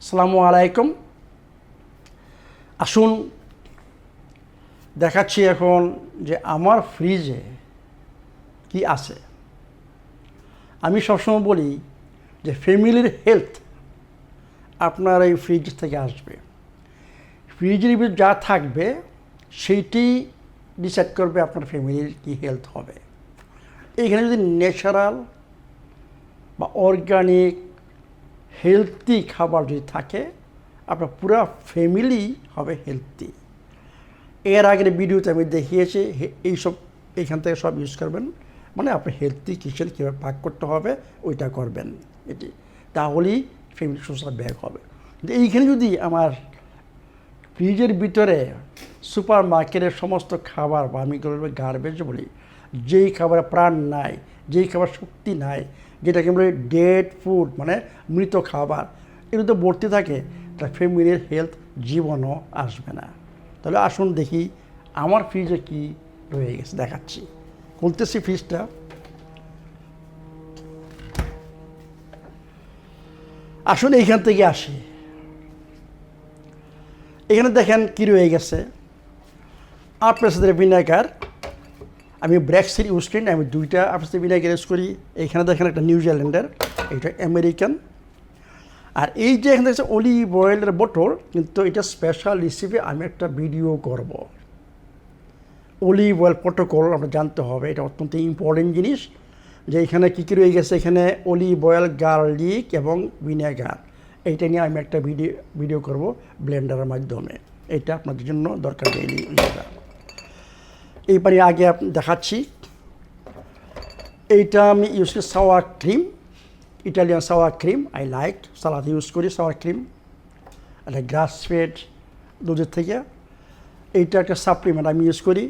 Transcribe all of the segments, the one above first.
আসসালামু আলাইকুম। আসুন দেখাচ্ছি এখন যে আমার ফ্রিজে কি আছে। আমি সবসময় বলি যে ফ্যামিলির হেলথ আপনার এই ফ্রিজ থেকে আসবে। ফ্রিজের ভিতরে যা থাকবে সেইটি ডিসাইড করবে আপনার ফ্যামিলির কি হেলথ হবে। এইখানে যদি ন্যাচারাল বা অর্গানিক হেলথি খাবার যদি থাকে আপনার পুরো ফ্যামিলি হবে হেলথি। এর আগের ভিডিওতে আমি দেখিয়েছি এইসব এইখান থেকে সব ইউজ করবেন, মানে আপনি হেলথি কিচেন কীভাবে পাক করতে হবে ওইটা করবেন, এটি তাহলেই ফ্যামিলি সুস্থ ব্যাগ হবে। কিন্তু এইখানে যদি আমার ফ্রিজের ভিতরে সুপার মার্কেটের সমস্ত খাবার বা আমি গার্বেজ বলি, যেই খাবারে প্রাণ নাই, যেই খাবার শক্তি নাই, যেটাকে বলে ডেড ফুড মানে মৃত খাবার, এগুলো তো ভর্তি থাকে, তার ফ্যামিলির হেলথ জীবনও আসবে না। তাহলে আসুন দেখি আমার ফ্রিজে কি রয়ে গেছে, দেখাচ্ছি। খুলতেছি ফ্রিজটা। আসুন এইখান থেকে আসি। এখানে দেখেন কি রয়ে গেছে। আপনার সাথে ভিনেগার, আমি ব্রেক্সির ইউজ করি না, আমি দুইটা আপনার সাথে ভিনেগার ইউজ করি। এইখানে দেখেন একটা নিউজিল্যান্ডের, এইটা আমেরিকান। আর এই যে এখানে দেখছে অলিভ অয়েলের বোতল, কিন্তু এটা স্পেশাল রেসিপি আমি একটা ভিডিও করব। অলিভ অয়েল প্রোটোকল আপনার জানতে হবে, এটা অত্যন্ত ইম্পর্টেন্ট জিনিস। যে এখানে কী কী রয়ে গেছে, এখানে অলিভ অয়েল, গার্লিক এবং ভিনেগার, এইটা নিয়ে আমি একটা ভিডিও করব ব্লেন্ডারের মাধ্যমে। এটা আপনাদের জন্য দরকার ডেইলি ইউজটা। এই পানি আগে আপনি দেখাচ্ছি। এইটা আমি ইউজ করি sour cream, Italian sour cream. I like salad use করি সাওয়ার ক্রিম, এটা গ্রাস ফেড দুধের থেকে। এইটা একটা সাপ্লিমেন্ট আমি ইউজ করি,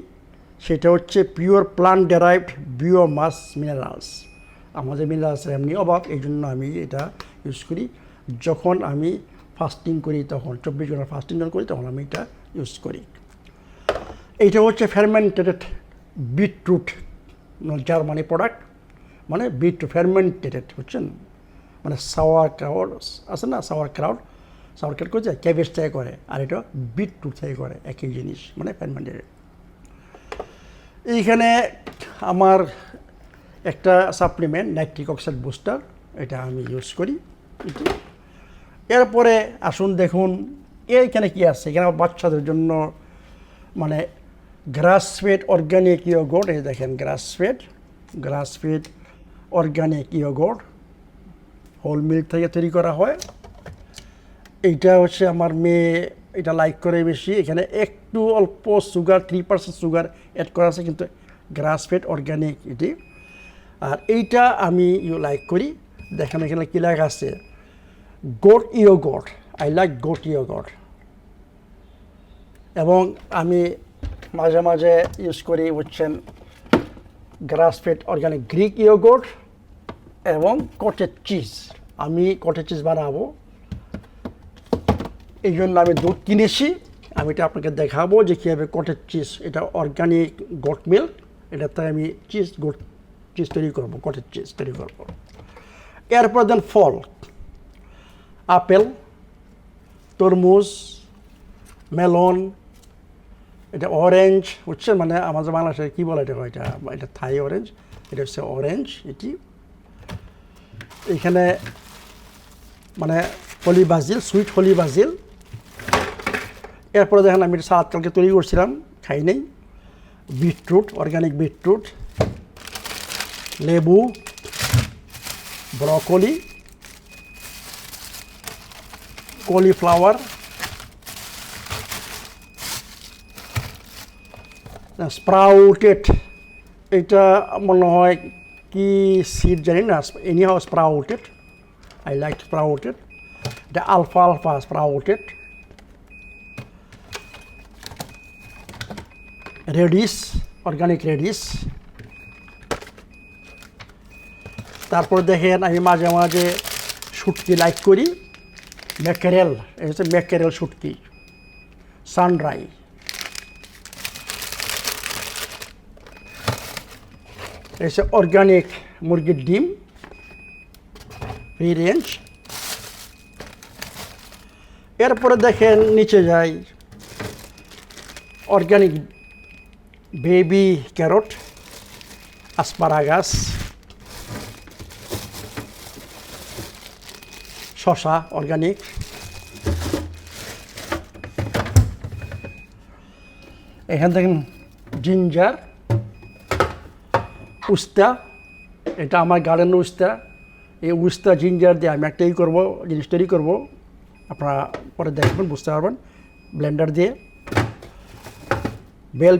সেটা হচ্ছে পিওর প্লান্ট ডেরাইভড বিওমাস মিনারেলস। আমাদের মিনারেলসের এমনি অভাব, এই জন্য আমি এটা ইউজ করি। যখন আমি ফাস্টিং করি, তখন 24 ঘন্টা ফাস্টিং যখন করি, তখন আমি এটা ইউজ করি। এইটা হচ্ছে ফার্মেন্টেড বিটরুট, জার্মানি প্রোডাক্ট, মানে বিটরুট ফার্মেন্টেড, বুঝছেন, মানে সাওয়ার ক্রাউড আছে না, সাওয়ার ক্রাউড করছে ক্যাবেজ থেকে করে, আর এটা বিটরুট থেকে করে, একই জিনিস, মানে ফার্মেন্টেড। এইখানে আমার একটা সাপ্লিমেন্ট নাইট্রিক অক্সাইড বুস্টার, এটা আমি ইউজ করি। এরপরে আসুন দেখুন এইখানে কি আছে। এখানে বাচ্চাদের জন্য মানে গ্রাস ফেড অর্গানিক ইয়োগর্ট, এই দেখেন গ্রাস ফেড অর্গানিক ইয়োগর্ট, হোল মিল্ক থেকে তৈরি করা হয়। এইটা হচ্ছে আমার মেয়ে এটা লাইক করে বেশি। এখানে একটু অল্প সুগার, 3% সুগার অ্যাড করা আছে, কিন্তু গ্রাস ফেড অর্গানিক এটি। আর এইটা আমি লাইক করি। দেখেন এখানে কী লেখা আছে, goat yogurt. I like goat yogurt. এবং আমি মাঝে মাঝে ইউজ করি হচ্ছেন grass fed organic Greek yogurt এবং কটেজ চিজ। আমি কটেজ চিজ বানাবো, এই জন্য আমি দুধ কিনেছি। আমি এটা আপনাকে দেখাবো যে কীভাবে কটেজ চিজ, এটা অর্গানিক গোট মিল্ক, এটাতে আমি গোট চিজ তৈরি করবো, কটেজ চিজ তৈরি করবো। এরপর দেন ফল, আপেল, তরমুজ, মেলন, এটা অরেঞ্জ, হচ্ছে মানে আমাদের বাংলাদেশে কী বলে এটা, এটা থাই অরেঞ্জ, এটা হচ্ছে অরেঞ্জ এটি। এইখানে মানে হলি বাজিল, সুইট হলি বাজিল। এরপরে দেখেন আমি সালাদ কালকে তৈরি করছিলাম, খাই নেই। বিটরুট, অর্গানিক বিটরুট, লেবু, ব্রকলি, কলিফ্লাওয়ার, স্প্রাউটেড, এটা মনে হয় কি সিড জানি না, anyhow sprouted, I like sprouted. এটা alpha sprouted, radish, organic radish. তারপর দেখেন আমি মাঝে মাঝে শুটকি লাইক করি, ম্যাকেরেল, এই হচ্ছে ম্যাকেরেল শুটকি, সানড্রাই। এই হচ্ছে অর্গানিক মুরগির ডিম, ফ্রি রেঞ্জ। এরপরে দেখেন নিচে যাই, অর্গানিক বেবি ক্যারট, অ্যাসপারাগাস, শসা অর্গানিক, এখানে দেখেন জিঞ্জার, উস্তা, এটা আমার গার্ডেনের উস্তা। এই উস্তা জিঞ্জার দিয়ে আমি একটা করবো, জিনিস তৈরি করবো, আপনারা পরে দেখবেন, বুঝতে পারবেন, ব্লেন্ডার দিয়ে। বেল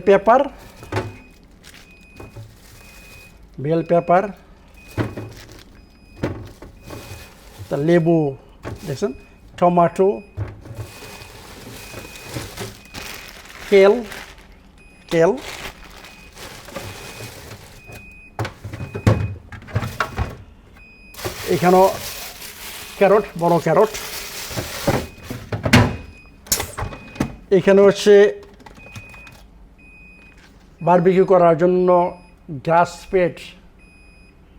পেপার, তা লেবু দেখছেন, টমেটো, কেল, এখানেও ক্যারট, বড় ক্যারট, এখানে হচ্ছে বারবিকিউ করার জন্য গ্রাস ফেড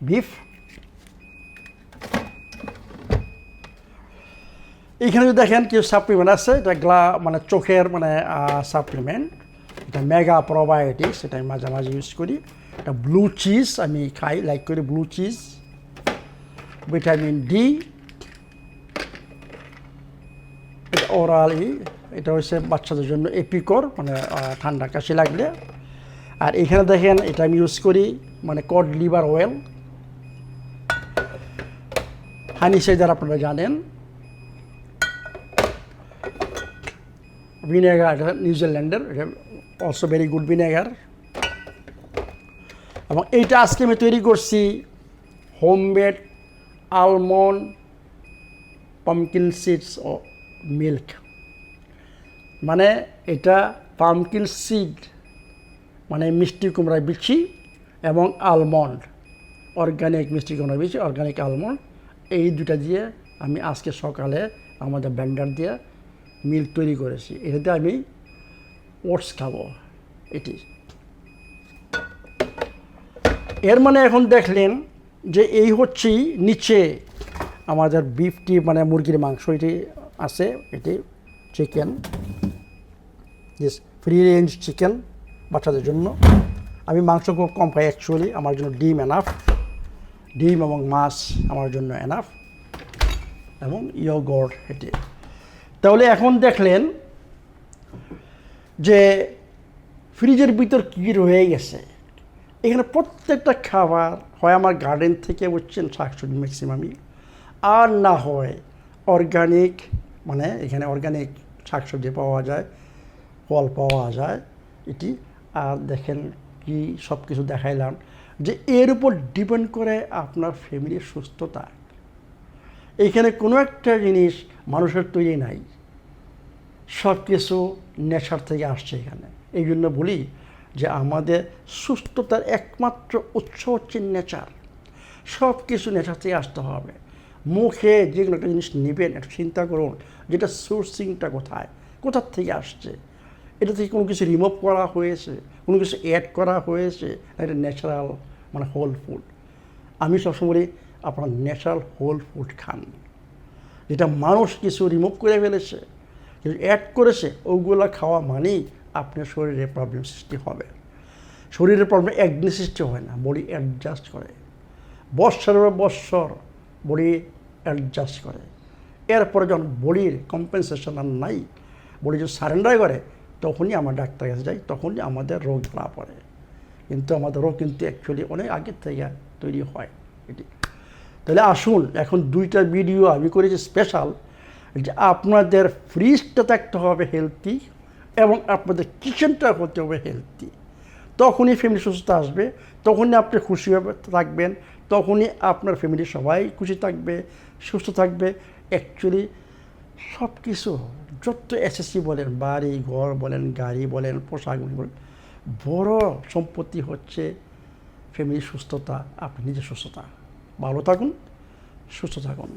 বিফ। এখানে যদি দেখেন কিছু সাপ্লিমেন্ট আছে, এটা মানে চোখের মানে সাপ্লিমেন্ট, এটা মেগা প্রোবায়োটিক্স, এটা আমি মাঝে মাঝে ইউজ করি। এটা ব্লু চিজ আমি খাই, লাইক করি ব্লু চিজ। ভিটামিন ডি, এটা ওরালি, এটা হচ্ছে বাচ্চাদের জন্য এপিকর, মানে ঠান্ডা কাশি লাগলে। আর এখানে দেখেন এটা আমি ইউজ করি মানে কড লিভার অয়েল, হানি সাইডার আপনারা জানেন, ভিনেগার, এটা নিউজিল্যান্ডের, এটা অলসো ভেরি গুড ভিনেগার। এবং এইটা আজকে আমি তৈরি করছি হোমমেড আলমন্ড পামকিন সিডস ও মিল্ক, মানে এটা পামকিন সিড মানে মিষ্টি কুমড়া বিচি এবং আলমন্ড, অর্গানিক মিষ্টি কুমড়া বিচি, অর্গানিক আলমন্ড, এই দুটা দিয়ে আমি আজকে সকালে আমাদের ব্লেন্ডার দিয়ে মিল্ক তৈরি করেছি। এটাতে আমি ওটস খাবো। এটি এর মানে এখন দেখলেন যে এই হচ্ছেই নিচে আমাদের বিফটি মানে মুরগির মাংস এটি আছে, এটি চিকেন, ফ্রি রেঞ্জ চিকেন বাচ্চাদের জন্য। আমি মাংস খুব কম খাই অ্যাকচুয়ালি, আমার জন্য ডিম এনাফ, ডিম এবং মাছ আমার জন্য এনাফ, এবং ইয়োগর্ট এটি। তাহলে এখন দেখলেন যে ফ্রিজের ভিতর কী রয়ে গেছে। এখানে প্রত্যেকটা খাবার হয় আমার গার্ডেন থেকে বুঝছেন শাকসবজি ম্যাক্সিমামই, আর না হয় অর্গানিক, মানে এখানে অর্গানিক শাকসবজি পাওয়া যায়, ফল পাওয়া যায় এটি। আর দেখেন কি সব কিছু দেখাইলাম যে এর উপর ডিপেন্ড করে আপনার ফ্যামিলির সুস্থতা। এইখানে কোনো একটা জিনিস মানুষের তৈরি নাই, সব কিছু নেচার থেকে আসছে এখানে। এই জন্য বলি যে আমাদের সুস্থতার একমাত্র উৎস হচ্ছে নেচার। সব কিছু নেচার থেকে আসতে হবে। মুখে যে কোনো একটা জিনিস নেবেন, একটু চিন্তা করুন যেটা সোর্সিংটা কোথার থেকে আসছে। এটা থেকে কোনো কিছু রিমুভ করা হয়েছে, কোনো কিছু অ্যাড করা হয়েছে, এটা ন্যাচারাল মানে হোল ফুড। আমি সবসময় বলি আপনার ন্যাচারাল হোল ফুড খান। যেটা মানুষ কিছু রিমুভ করে ফেলেছে, কিছু অ্যাড করেছে, ওগুলো খাওয়া মানেই আপনার শরীরে প্রবলেম সৃষ্টি হবে। শরীরের প্রবলেম একদিনে সৃষ্টি হয় না, বডি অ্যাডজাস্ট করে, বৎসরের পর বৎসর বডি অ্যাডজাস্ট করে। এরপরে যখন বডির কম্পেনসেশন আর নাই, বডি যখন সারেন্ডার করে, তখনই আমরা ডাক্তারের কাছে যাই, তখনই আমাদের রোগ ধরা পড়ে। কিন্তু আমাদের রোগ কিন্তু অ্যাকচুয়ালি অনেক আগের থেকে তৈরি হয় এটি। তাহলে আসুন, এখন দুইটা ভিডিও আমি করেছি স্পেশাল, যে আপনাদের ফ্রিজটা থাকতে হবে হেলদি এবং আপনাদের কিচেনটা হতে হবে হেলদি। তখনই ফ্যামিলি সুস্থ আসবে, তখনই আপনি খুশি হবে থাকবেন, তখনই আপনার ফ্যামিলি সবাই খুশি থাকবে, সুস্থ থাকবে। অ্যাকচুয়ালি সব কিছু যত এসএসসি বলেন, বাড়ি ঘর বলেন, গাড়ি বলেন, পোশাক বলেন, বড় সম্পত্তি হচ্ছে ফ্যামিলির সুস্থতা, আপনি নিজের সুস্থতা। ভালো থাকুন, সুস্থ থাকুন।